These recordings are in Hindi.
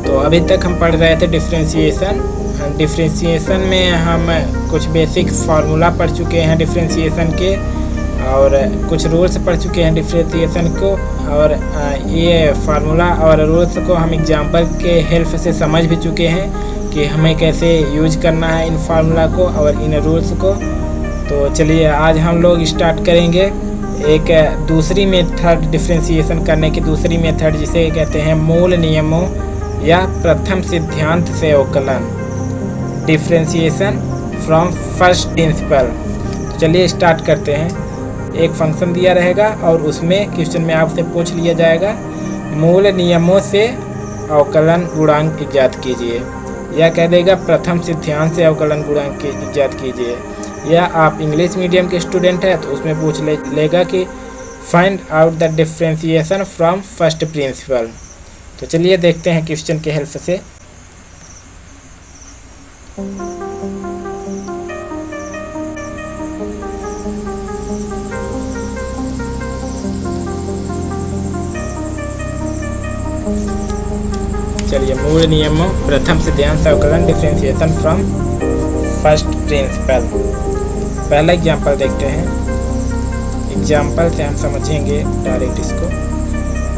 तो अभी तक हम पढ़ रहे थे डिफ्रेंशिएशन। डिफ्रेंशिएशन में हम कुछ बेसिक फार्मूला पढ़ चुके हैं डिफ्रेंशिएशन के, और कुछ रूल्स पढ़ चुके हैं डिफ्रेंशिएशन को, और ये फार्मूला और रूल्स को हम एग्जाम्पल के हेल्प से समझ भी चुके हैं कि हमें कैसे यूज करना है इन फार्मूला को और इन रूल्स को। तो चलिए आज हम लोग स्टार्ट करेंगे एक दूसरी मेथड डिफ्रेंशिएशन करने की, दूसरी मेथड जिसे कहते हैं मूल नियमों या प्रथम सिद्धांत से अवकलन, डिफ्रेंशिएशन फ्रॉम फर्स्ट प्रिंसिपल। तो चलिए स्टार्ट करते हैं। एक फंक्शन दिया रहेगा और उसमें क्वेश्चन में आपसे पूछ लिया जाएगा मूल नियमों से अवकलन गुणांक इजाद कीजिए, या कह देगा प्रथम सिद्धांत से अवकलन गुणांक इजाद कीजिए, या आप इंग्लिश मीडियम के स्टूडेंट हैं तो उसमें पूछ लेगा कि find out the differentiation from first principal. तो चलिए देखते हैं क्वेश्चन के हेल्प से। चलिए मूल नियमों प्रथम सिद्धांत से अवकलन डिफ्रेंशिएशन फ्रॉम फर्स्ट प्रिंसिपल। पहला एग्जाम्पल देखते हैं, एग्जाम्पल से हम समझेंगे डायरेक्ट इसको।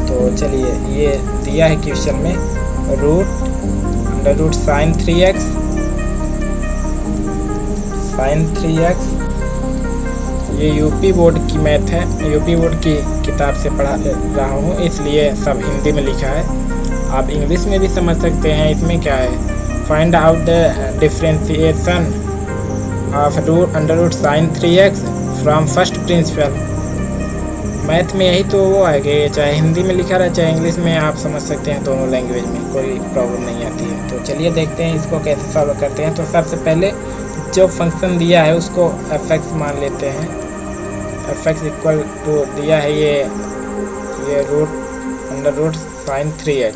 तो चलिए ये दिया है क्वेश्चन में अंडर रूट साइन 3x ये यूपी बोर्ड की मैथ है, यूपी बोर्ड की किताब से पढ़ा रहा हूँ इसलिए सब हिंदी में लिखा है, आप इंग्लिश में भी समझ सकते हैं। इसमें क्या है, find out the differentiation of under root sine 3x from first principle. Math में यही तो वो है कि चाहे हिंदी में लिखा रहे चाहे इंग्लिश में, आप समझ सकते हैं, दोनों लैंग्वेज में कोई प्रॉब्लम नहीं आती है। तो चलिए देखते हैं इसको कैसे सॉल्व करते हैं। तो सबसे पहले जो फंक्शन दिया है उसको f(x) मान लेते हैं। f(x) इक्वल टू दिया है ये under root sine 3x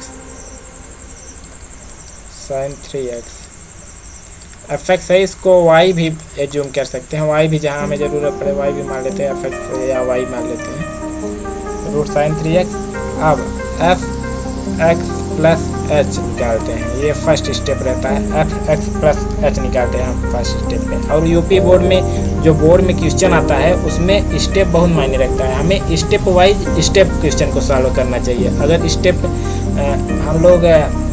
f(x) है, इसको y भी एज्यूम कर सकते हैं, y भी जहाँ हमें ज़रूरत पड़े y भी मान लेते हैं, f(x) या y मान लेते हैं रूट साइन 3x। अब f(x) प्लस h निकालते हैं, ये फर्स्ट स्टेप रहता है, f(x) प्लस h निकालते हैं हम फर्स्ट स्टेप पे। और यूपी बोर्ड में जो बोर्ड में क्वेश्चन आता है उसमें स्टेप बहुत मायने रखता है, हमें स्टेप वाइज स्टेप क्वेश्चन को सॉल्व करना चाहिए। अगर स्टेप हम लोग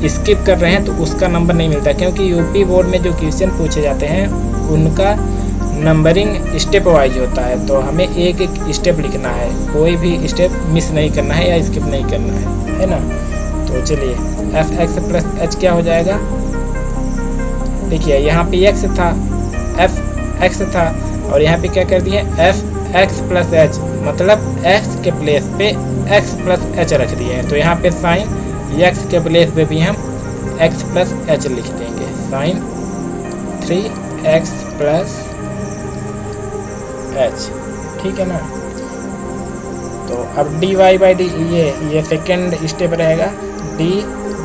स्किप कर रहे हैं तो उसका नंबर नहीं मिलता, क्योंकि यूपी बोर्ड में जो क्वेश्चन पूछे जाते हैं उनका नंबरिंग स्टेप वाइज होता है, तो हमें एक एक स्टेप लिखना है, कोई भी स्टेप मिस नहीं करना है या स्किप नहीं करना है ना। तो चलिए f(x) प्लस h क्या हो जाएगा, देखिए यहाँ पे x था, f(x) था और यहाँ पे क्या कर दिए f(x) प्लस h, मतलब x के प्लेस पे x प्लस h रख दिए हैं। तो यहाँ पे साइन x के प्लेस पे भी हम x प्लस h लिख देंगे, साइन 3x प्लस h, ठीक है ना। तो अब dy बाई डी ये सेकेंड स्टेप रहेगा, dy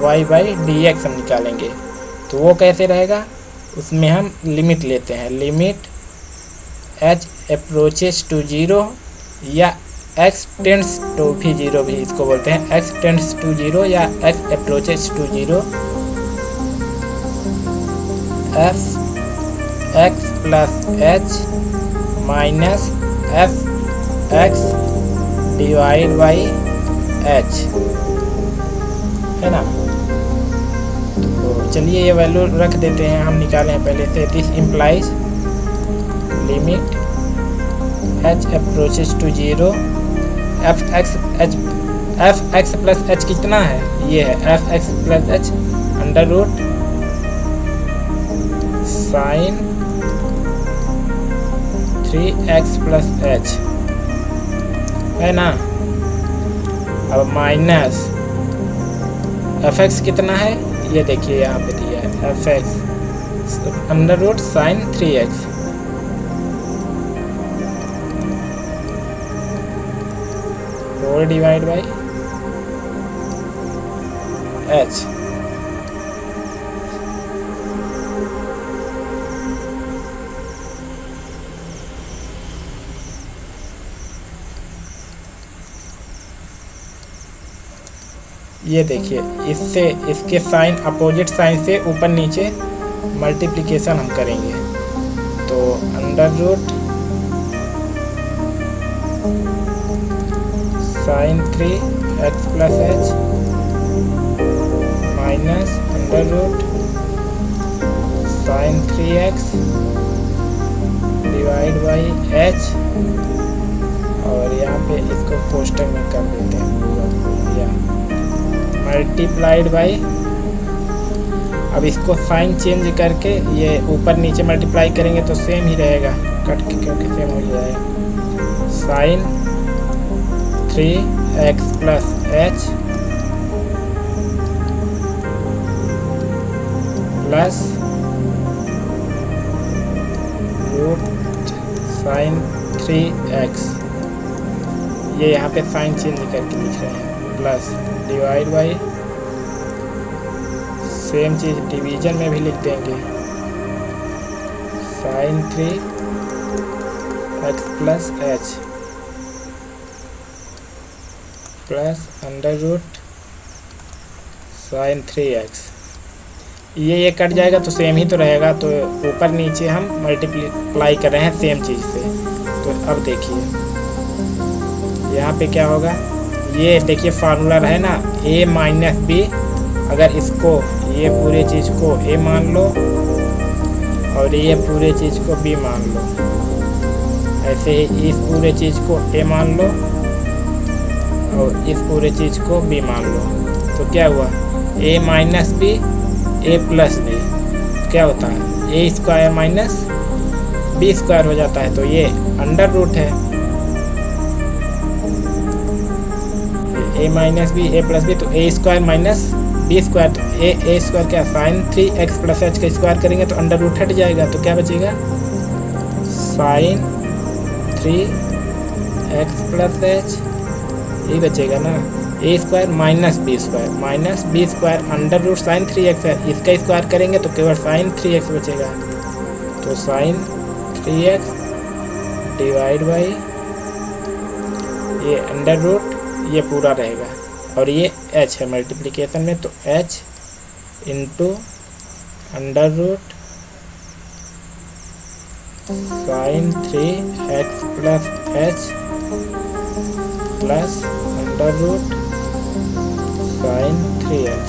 बाई dx हम निकालेंगे। तो वो कैसे रहेगा, उसमें हम लिमिट लेते हैं, लिमिट h अप्रोचेस टू 0 या x टेंड्स टू भी 0 भी इसको बोलते हैं, x टेंड्स टू 0 या x approaches to 0 f(x) plus h minus f(x) divide by h, है ना। तो चलिए ये वैल्यू रख देते हैं, हम निकाले हैं पहले से। This implies limit h approaches to 0 f(x) plus h कितना है, ये है f(x) plus h under root sine 3x plus h, है ना। अब माइनस f(x) कितना है, ये देखिए यहाँ पे दिया है f(x) under root sine 3x 4 divide by h। ये देखिए, इससे इसके साइन अपोजिट साइन से ऊपर नीचे मल्टीप्लिकेशन हम करेंगे। तो under root sine 3x plus H minus under root sine 3x divide by H, और यहाँ पे इसको कोष्टक में कर देते हैं पूरा मल्टीप्लाइड बाई, अब इसको साइन चेंज करके ये ऊपर नीचे मल्टीप्लाई करेंगे तो सेम ही रहेगा, कट के क्योंकि सेम हो जाएगा। Sine 3x plus H plus root sine 3x, ये यहाँ पे साइन चेंज करके लिख रहे हैं, प्लस डिवाइड बाई, सेम चीज़ डिवीजन में भी लिख देंगे, sine 3x plus H plus under root sine 3x, ये कट जाएगा तो सेम ही तो रहेगा, तो ऊपर नीचे हम मल्टीप्लाई कर रहे हैं सेम चीज़ से। तो अब देखिए यहाँ पे क्या होगा, ये देखिए फार्मूला रहे ना a माइनस बी, अगर इसको ये पूरे चीज़ को a मान लो और ये पूरे चीज़ को b मान लो, ऐसे ही इस पूरे चीज़ को a मान लो और इस पूरे चीज़ को b मान लो, तो क्या हुआ a minus B a plus B, क्या होता है a square minus b square हो जाता है, तो ये अंडर रूट है a minus B a plus B, तो a square minus B square, तो a स्क्वायर क्या साइन 3x प्लस एच का स्क्वायर करेंगे तो अंडर रूट हट जाएगा, तो क्या बचेगा साइन 3x प्लस एच, ये बचेगा ना, a square minus B square under root sine 3x है, इसका स्क्वायर करेंगे तो केवल साइन 3x बचेगा, तो साइन 3x डिवाइड बाई ये अंडर रूट, ये पूरा रहेगा, और ये h है मल्टीप्लिकेशन में, तो h into under root sine 3x plus H plus under root sine 3x।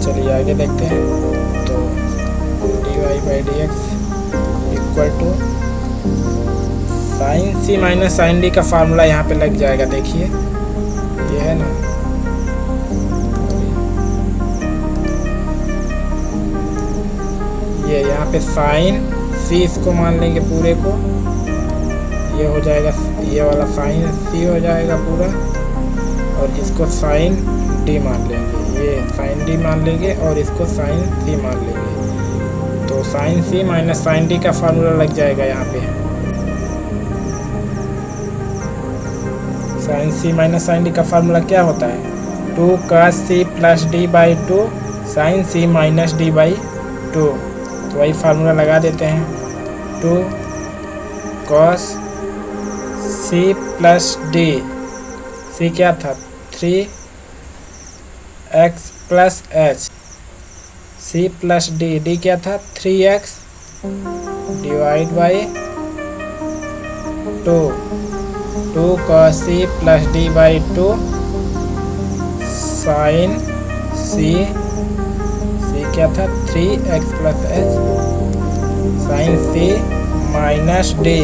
चलिए आगे देखते हैं, तो dy by D X equal to sine C minus sine D का फार्मूला यहाँ पे लग जाएगा, देखिए ये है ना, ये यहाँ पे साइन सी इसको मान लेंगे पूरे को, ये हो जाएगा, ये वाला साइन सी हो जाएगा पूरा, और इसको साइन डी मान लेंगे, ये साइन डी मान लेंगे और इसको साइन सी मान लेंगे, तो साइन सी माइनस साइन डी का फार्मूला लग जाएगा यहाँ पे, साइन सी माइनस साइन डी का फार्मूला क्या होता है, 2 cos C plus D by 2 sine C minus D by 2, तो वही फार्मूला लगा देते हैं, 2 cos C plus D, C क्या था 3x plus H, C plus D, D क्या था 3x divide by 2 cos C plus D by 2 sine C, C क्या था 3x plus H sine C minus D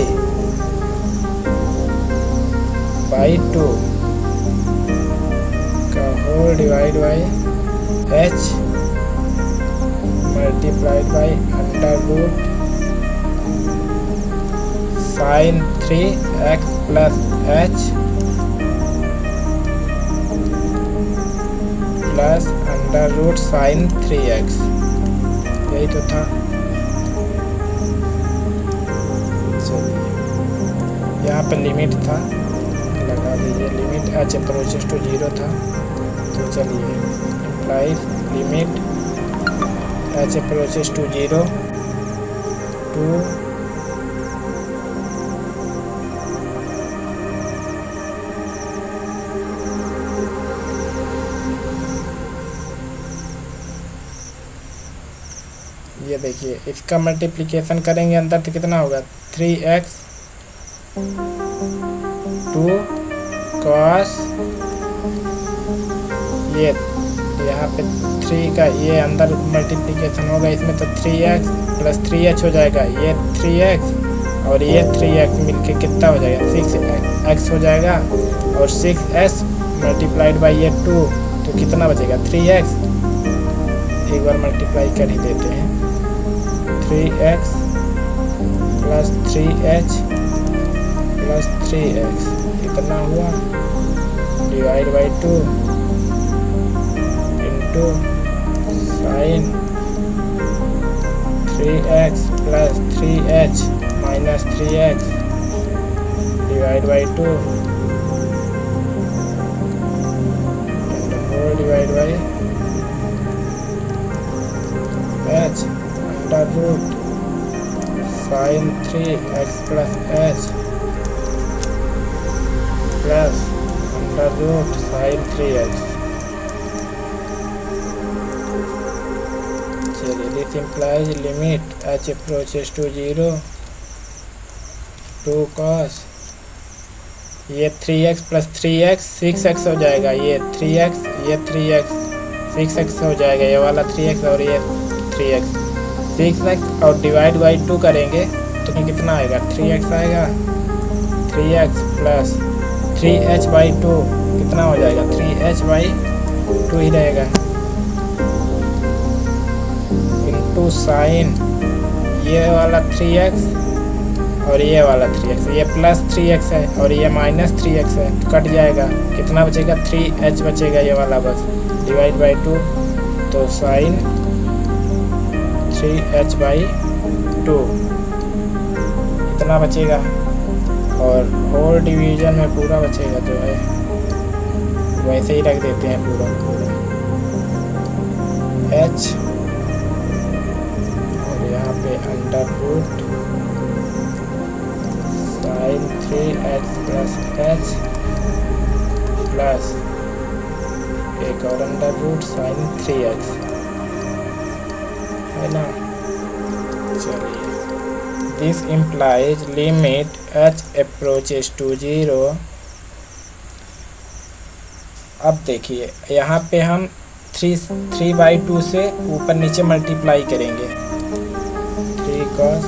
by 2 का whole divide by H multiplied by under root sine 3x plus H plus under root sine 3x, यही तो था। चलिए यहाँ पे लिमिट था, लगा दीजिए लिमिट h अप्रोचेस टू 0 था, तो चलिए implies limit h approaches to 0 to देखिए इसका मल्टीप्लिकेशन करेंगे अंदर तो कितना होगा 3x 2 cos, ये यहाँ पे 3 का ये अंदर मल्टीप्लिकेशन होगा इसमें तो 3x प्लस 3h हो जाएगा, ये 3x और ये 3x मिलके कितना हो जाएगा 6x हो जाएगा, और 6s मल्टीप्लाइड बाई ये 2 तो कितना बचेगा 3x। एक बार मल्टीप्लाई कर ही देते हैं, 3x plus 3h plus 3x कितना हुआ divide by 2 into sine 3x plus 3h minus 3x divide by 2 divide by h under root sine 3x plus h plus under root sine 3x। चलिए this implies limit h approaches to 0 2 cos, ये 3x प्लस 3x 6x हो जाएगा, ये 3x ये 3x 6x हो जाएगा, ये वाला 3x और ये 3x 6x और डिवाइड बाई 2 करेंगे तो कितना आएगा 3x आएगा, 3x प्लस 3h बाई 2 कितना हो जाएगा 3h बाई 2 ही रहेगा, इंटू साइन ये वाला 3x और ये वाला 3x, ये प्लस 3x है और ये माइनस 3x है तो कट जाएगा, कितना बचेगा 3h बचेगा ये वाला बस, डिवाइड बाई 2 तो साइन 3h बाई 2 इतना बचेगा, और होल डिवीजन में पूरा बचेगा जो है वैसे ही रख देते हैं पूरा h, और यहाँ पे under root sine 3x plus h plus एक और अंडर रूट साइन 3x है ना। चलिए this implies limit h approaches to 0। अब देखिए यहाँ पे हम 3/2 से ऊपर नीचे मल्टीप्लाई करेंगे, 3 cos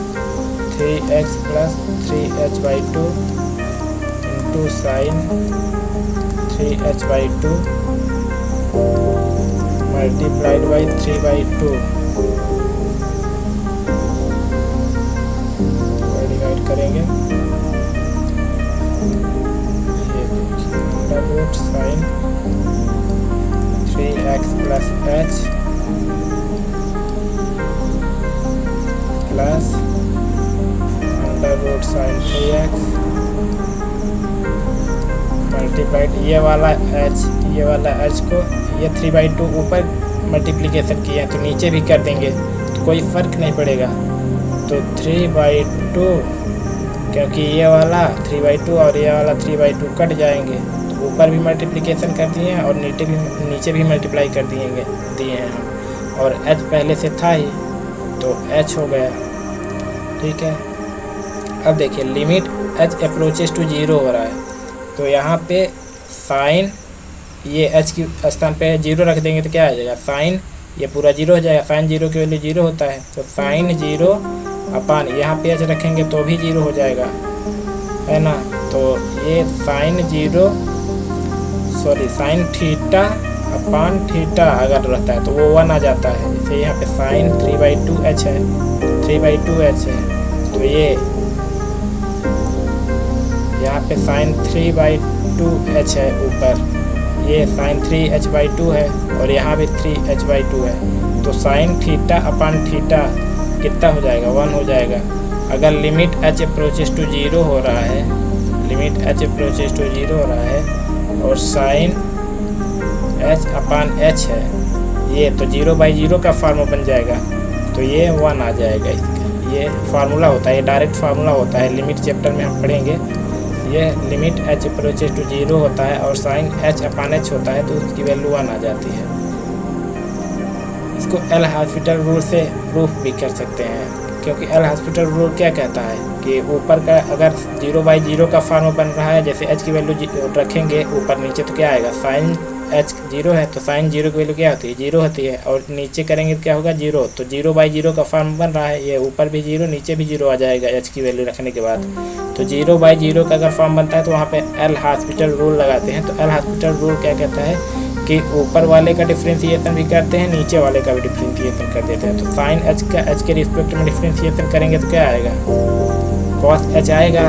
3x plus 3h by 2 into sine 3h by 2 multiplied by 3/2 divide करेंगे, ये under root sine 3x plus h plus under root sine 3x multiplied ये वाला h को ये 3/2 ऊपर मल्टीप्लिकेशन किया तो नीचे भी कर देंगे तो कोई फ़र्क नहीं पड़ेगा, तो 3/2 क्योंकि ये वाला 3/2 और ये वाला 3/2 कट जाएंगे तो ऊपर भी मल्टीप्लिकेशन कर दिए हैं और नीचे भी मल्टीप्लाई कर दिए हैं हम, और h पहले से था ही तो h हो गया, ठीक है। अब देखिए लिमिट h अप्रोचेस टू 0 हो रहा है तो यहाँ पे साइन ये h की स्थान पे 0 रख देंगे तो क्या आ जाएगा साइन, ये पूरा 0 हो जाएगा, साइन 0 की वैल्यू 0 होता है तो साइन 0 अपान यहाँ पे h रखेंगे तो भी 0 हो जाएगा है ना, तो ये साइन थीटा अपान थीटा अगर रहता है तो वो 1 आ जाता है, जैसे यहाँ पे साइन 3/2h है 3/2h है तो ये यहाँ पे साइन 3/2h है ऊपर, ये साइन 3h/2 है और यहाँ भी 3h/2 है तो साइन थीटा अपान थीटा कितना हो जाएगा 1 हो जाएगा। अगर लिमिट h अप्रोचेस टू 0 हो रहा है, लिमिट h अप्रोचेस टू 0 हो रहा है और साइन h अपान h है ये तो 0/0 का फार्मूला बन जाएगा तो ये 1 आ जाएगा, इसका ये फार्मूला होता है, ये डायरेक्ट फार्मूला होता है, लिमिट चैप्टर में हम पढ़ेंगे। ये लिमिट h अप्रोचेस टू 0 होता है और साइन h अपान h होता है तो उसकी वैल्यू 1 आ जाती है। इसको एल हॉस्पिटल रूल से प्रूफ भी कर सकते हैं, क्योंकि एल हॉस्पिटल रूल क्या कहता है कि ऊपर का अगर 0/0 का फॉर्म बन रहा है, जैसे h की वैल्यू रखेंगे ऊपर नीचे तो क्या आएगा, साइन h 0 है तो साइन 0 की वैल्यू क्या होती है, 0 होती है, और नीचे करेंगे तो क्या होगा 0, तो 0/0 का फॉर्म बन रहा है, ये ऊपर भी 0 नीचे भी 0 आ जाएगा h की वैल्यू रखने के बाद। तो 0/0 का अगर फॉर्म बनता है तो वहाँ पे एल हॉस्पिटल रूल लगाते हैं। तो एल हॉस्पिटल रूल क्या कहता है कि ऊपर वाले का डिफ्रेंशिएशन भी करते हैं, नीचे वाले का भी डिफ्रेंशिएशन कर देते हैं। तो साइन h का h के रिस्पेक्ट में डिफ्रेंशिएशन करेंगे तो क्या आएगा, कॉस h आएगा,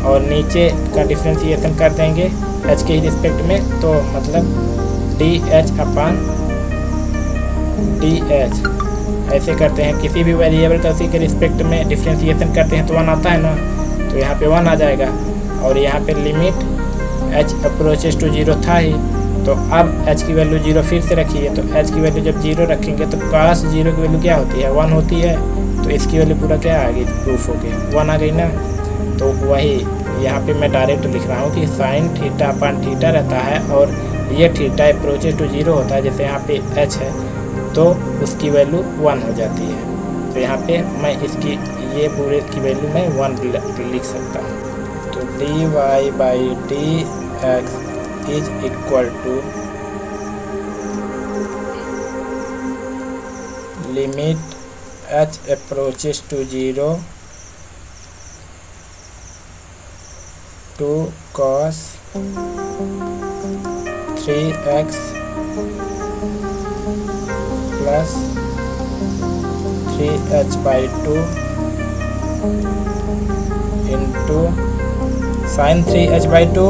और नीचे का डिफ्रेंशिएशन कर देंगे h के ही रिस्पेक्ट में, तो मतलब dh ऐसे करते हैं। किसी भी वेरिएबल का उसी के रिस्पेक्ट में डिफ्रेंशिएशन करते हैं तो 1 आता है ना, तो यहाँ पे 1 आ जाएगा। और यहाँ पे लिमिट h अप्रोचेस टू 0 था ही, तो अब h की वैल्यू 0 फिर से रखिए, तो h की वैल्यू जब 0 रखेंगे तो cos 0 की वैल्यू क्या होती है, 1 होती है, तो इसकी वैल्यू पूरा क्या आ गई, प्रूफ हो गई 1 आ गई ना। तो वही यहाँ पे मैं डायरेक्ट लिख रहा हूँ कि साइन थीटा अपान थीटा रहता है, और ये थीटा अप्रोचेस टू 0 होता है, जैसे यहाँ पे h है तो उसकी वैल्यू 1 हो जाती है। तो यहाँ पे मैं इसकी ये पूरे की वैल्यू मैं 1 लिख सकता हूँ। तो dy/dx is equal to limit h approaches to 0 to cos 3x plus 3h/2 into sin 3h/2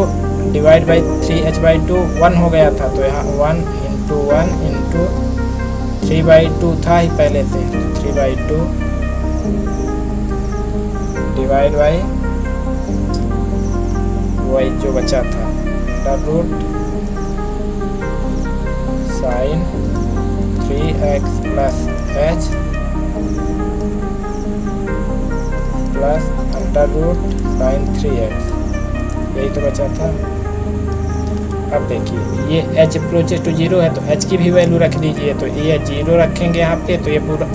divide by 3h/2 1 हो गया था, तो यहाँ 1 into 1 into 3/2 था ही पहले से, 3/2 डिवाइड बाई वही जो बचा था under root sine 3x plus h plus under root sine 3x, यही तो बचा था। अब देखिए ये h अप्रोचेस टू 0 है तो h की भी वैल्यू रख दीजिए, तो ये 0 रखेंगे यहाँ पे, तो ये पूरा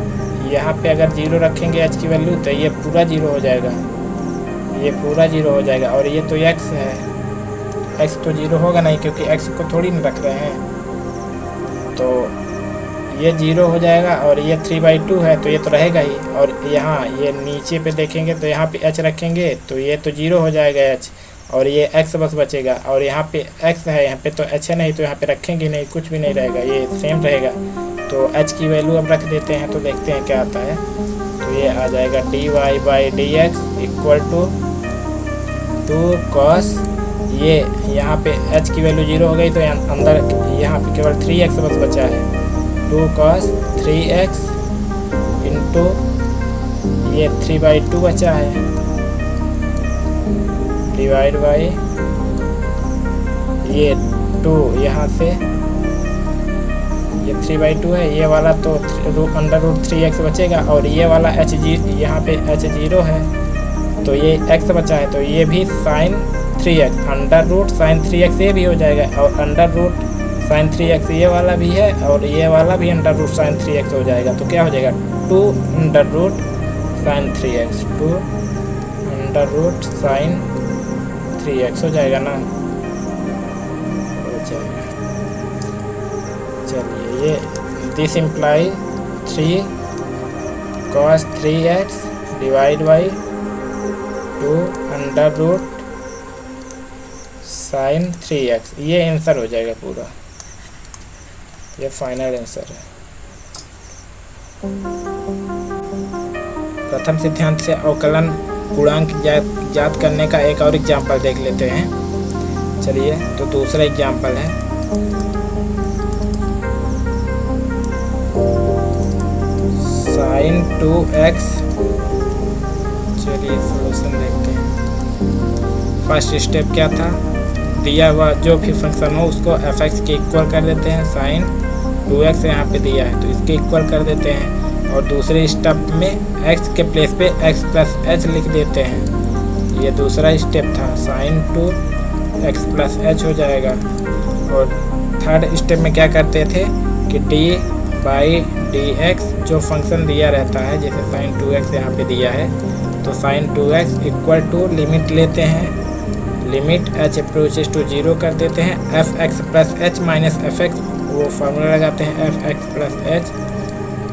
यहाँ पे अगर 0 रखेंगे h की वैल्यू तो ये पूरा 0 हो जाएगा, ये पूरा 0 हो जाएगा। और ये तो x है, x तो 0 होगा नहीं क्योंकि x को थोड़ी नहीं रख रहे हैं, तो ये 0 हो जाएगा। और ये 3/2 है तो ये तो रहेगा ही, और यहाँ ये नीचे पे देखेंगे तो यहाँ पे h रखेंगे तो ये तो 0 हो जाएगा h, और ये x बस बचेगा, और यहाँ पे x है, यहाँ पे तो h है नहीं, तो यहाँ पे रखेंगे नहीं, कुछ भी नहीं रहेगा, ये सेम रहेगा। तो h की वैल्यू अब रख देते हैं, तो देखते हैं क्या आता है। तो ये आ जाएगा dy/dx इक्वल टू 2 cos, ये यहाँ पे h की वैल्यू 0 हो गई तो अंदर यहाँ पे केवल 3x बस बचा है, 2 cos 3x इंटू ये 3/2 बचा है डिवाइड बाई ये 2, यहाँ से ये 3/2 है, ये वाला तो अंडर रूट 3x बचेगा, और ये वाला h यहाँ पे h 0 है तो ये x बचा है, तो ये भी sign 3x under root sine 3x ये भी हो जाएगा, और अंडर रूट साइन 3x ये वाला भी है, और ये वाला भी अंडर रूट साइन 3x हो जाएगा। तो क्या हो जाएगा 2 under root sine 3x, 2 under root sine 3x हो जाएगा ना, हो जाएगा। चलिए ये this imply 3 cos 3x divide by 2 under root sine 3x, ये आंसर हो जाएगा पूरा, ये फाइनल आंसर है। प्रथम सिद्धांत से अवकलन गुणांक ज्ञात करने का एक और एग्जाम्पल देख लेते हैं। चलिए तो दूसरा एग्जाम्पल है साइन 2x। चलिए सॉल्यूशन देखते हैं। फर्स्ट स्टेप क्या था, दिया हुआ जो भी फंक्शन हो उसको fx के इक्वल कर देते हैं, साइन 2x यहाँ पे दिया है तो इसके इक्वल कर देते हैं, और दूसरे स्टेप में x के प्लेस पे x प्लस h लिख देते हैं। ये दूसरा स्टेप था, साइन 2x प्लस h हो जाएगा। और थर्ड स्टेप में क्या करते थे कि बाई डी एक्स जो फंक्शन दिया रहता है, जैसे साइन 2x यहाँ पे दिया है, तो sign 2x equal to limit लेते हैं, लिमिट h अप्रोचेस टू 0 कर देते हैं, f x plus H minus f x, वो फार्मूला लगाते हैं f x plus H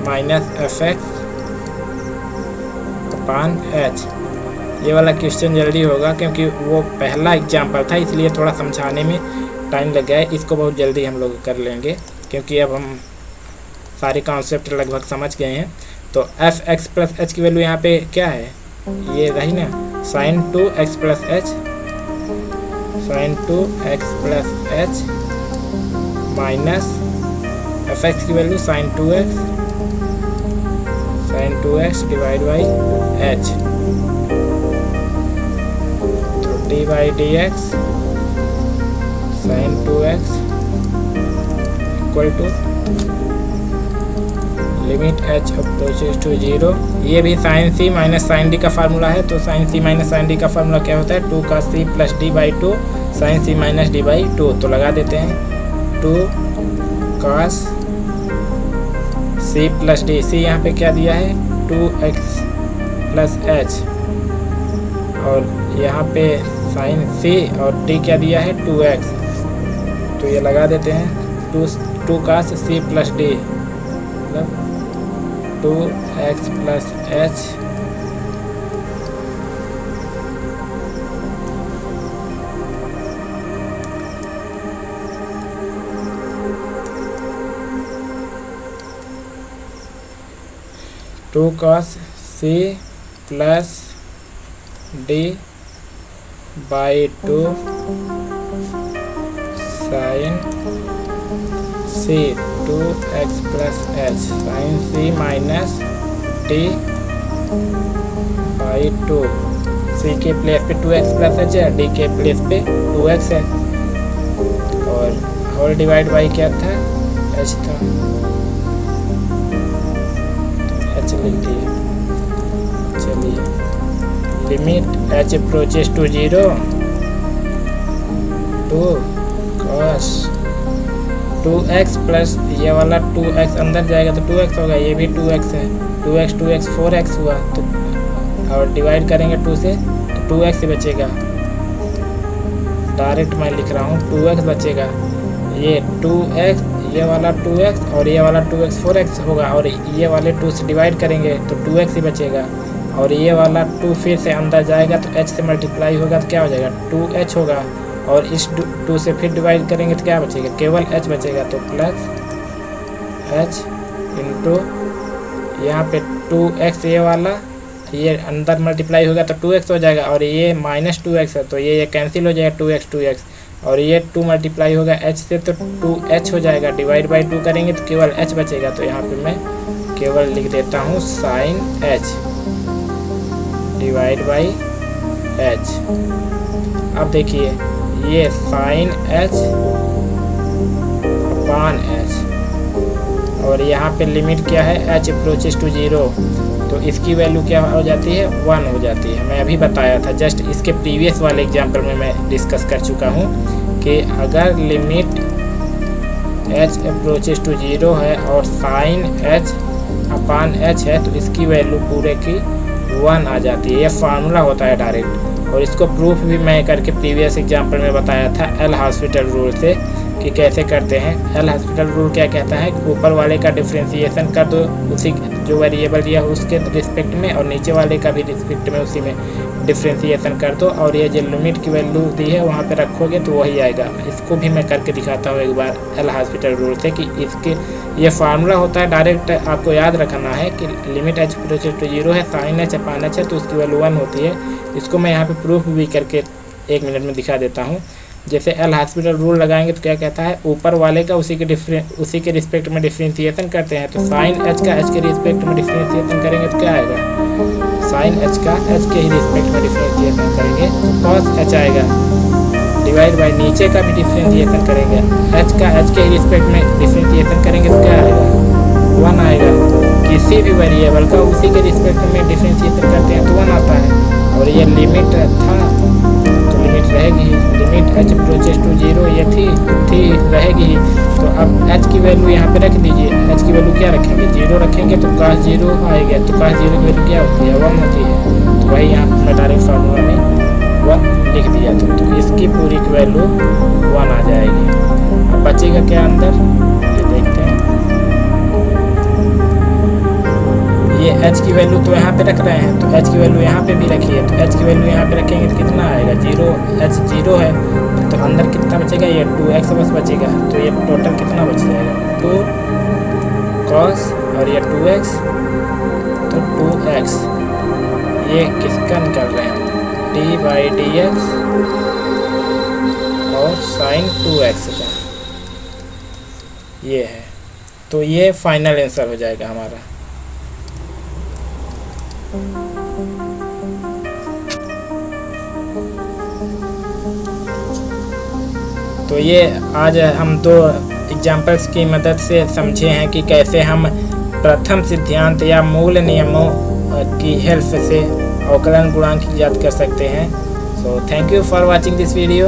minus f x upon h. ये वाला क्वेश्चन जल्दी होगा क्योंकि वो पहला एग्जाम्पल था, इसलिए थोड़ा समझाने में टाइम लग गया है। इसको बहुत जल्दी हम लोग कर लेंगे क्योंकि अब हम सारे कॉन्सेप्ट लगभग समझ गए हैं। तो एफ एक्स प्लस एच की वैल्यू यहाँ पे क्या है, ये रही ना, sine 2x plus H, sine 2x plus H minus f x की value sine 2x divide by h, तो d by D x sine 2x equal to limit h approaches to 0। ये भी साइन सी माइनस साइन डी का फार्मूला है, तो साइन सी माइनस साइन डी का फार्मूला क्या होता है, 2 का C plus D by 2 sine C minus D by 2। तो लगा देते हैं 2 cos C plus D, C यहाँ पे क्या दिया है 2x प्लस एच, और यहाँ पे साइन सी और डी क्या दिया है 2x, तो ये लगा देते हैं 2 cos सी प्लस डी मतलब 2x plus H two cos C plus D by 2 sine C 2x plus H sine C minus D by 2, C के प्लेस पे 2x प्लस एच है, डी के प्लेस पे 2x है, और होल डिवाइड बाई क्या था, एच था, एच लिख दिए। चलिए limit h approaches to 0 2 cos 2x plus ये वाला 2x अंदर जाएगा तो 2x होगा, ये भी 2x है, 2x 4x हुआ, तो और डिवाइड करेंगे 2 से तो 2x ही बचेगा, डायरेक्ट मैं लिख रहा हूँ 2x बचेगा, ये 2x ये वाला 2x और ये वाला 2x 4x होगा, और ये वाले 2 से डिवाइड करेंगे तो 2x ही बचेगा, और ये वाला 2 फिर से अंदर जाएगा तो h से मल्टीप्लाई होगा तो क्या हो जाएगा 2h होगा, और इस 2 से फिर डिवाइड करेंगे तो क्या बचेगा, केवल h बचेगा, तो प्लस h इंटू यहाँ पे 2x ये वाला, ये अंदर मल्टीप्लाई होगा तो 2x हो जाएगा, और ये माइनस 2x है तो ये कैंसिल हो जाएगा 2x, और ये 2 मल्टीप्लाई होगा h से तो 2h हो जाएगा, डिवाइड बाई 2 करेंगे तो केवल h बचेगा, तो यहाँ पे मैं केवल लिख देता हूँ sine h divide by h। अब देखिए ये साइन h अपान h, और यहाँ पे लिमिट क्या है h अप्रोचेस टू 0, तो इसकी वैल्यू क्या हो जाती है 1 हो जाती है। मैं अभी बताया था, जस्ट इसके प्रीवियस वाले एग्जाम्पल में मैं डिस्कस कर चुका हूँ कि अगर लिमिट h अप्रोचेस टू 0 है और साइन h अपान h है तो इसकी वैल्यू पूरे की 1 आ जाती है। ये फार्मूला होता है डायरेक्ट, और इसको प्रूफ भी मैं करके प्रीवियस एग्जाम्पल में बताया था एल हॉस्पिटल रूल से कि कैसे करते हैं। एल हॉस्पिटल रूल क्या कहता है कि ऊपर वाले का डिफ्रेंसिएशन कर दो उसी जो वेरिएबल दिया है उसके रिस्पेक्ट में, और नीचे वाले का भी रिस्पेक्ट में उसी में डिफ्रेंसिएशन कर दो, और ये जो लिमिट की वैल्यू दी है वहाँ पे रखोगे तो वही आएगा। इसको भी मैं करके दिखाता हूँ एक बार एल हॉस्पिटल रूल से कि इसके ये फार्मूला होता है डायरेक्ट, आपको याद रखना है कि लिमिट h अप्रोचेस टू 0 है, साइन h अपान h है तो उसकी वैल्यू 1 होती है। इसको मैं यहाँ पे प्रूफ भी करके 1 मिनट में दिखा देता हूँ। जैसे एल हॉस्पिटल रूल लगाएंगे तो क्या कहता है, ऊपर वाले का उसी के रिस्पेक्ट में डिफ्रेंसिएशन करते हैं, तो साइन h का h के रिस्पेक्ट में डिफ्रेंसिएशन करेंगे तो क्या आएगा, साइन h का h के ही रिस्पेक्ट में डिफ्रेंसिएशन करेंगे तो cos h आएगा, डिवाइड बाई नीचे का भी डिफ्रेंसिएशन करेंगे, h का h के ही रिस्पेक्ट में डिफ्रेंसिएशन करेंगे तो क्या आएगा 1 आएगा। किसी भी वेरिएबल का उसी के रिस्पेक्ट में डिफ्रेंसिएशन करते हैं तो 1 आता है। और ये लिमिट था तो लिमिट रहेगी, लिमिट h अप्रोचेस टू 0 ये थी रहेगी। तो अब h की वैल्यू यहाँ पे रख दीजिए। h की वैल्यू क्या रखेंगे, 0 रखेंगे तो cos 0 आएगा। तो cos 0 की वैल्यू क्या होती है, 1 होती है। तो वही यहाँ मैं डायरेक्ट फार्मूला में 1 लिख दिया था। तो इसकी पूरी की वैल्यू 1 आ जाएगी। अब बचेगा क्या अंदर, ये देखते हैं। ये h की वैल्यू तो यहाँ पे रख रहे हैं, तो h की वैल्यू यहाँ पे भी रखिए। तो h की वैल्यू यहाँ पे रखेंगे तो कितना आएगा, 0, h 0 है। तो अंदर कितना बचेगा, ये 2x बस बचेगा। तो ये टोटल कितना बच जाएगा, 2 cos और ये 2x, तो 2x। ये किसका निकाल रहे हैं, d/dx और sin 2x का, ये है। तो ये फाइनल आंसर हो जाएगा हमारा। तो ये आज हम 2 एग्जाम्पल्स की मदद से समझे हैं कि कैसे हम प्रथम सिद्धांत या मूल नियमों की हेल्प से अवकलन गुणांक की ज्ञात कर सकते हैं। So thank you for watching this video.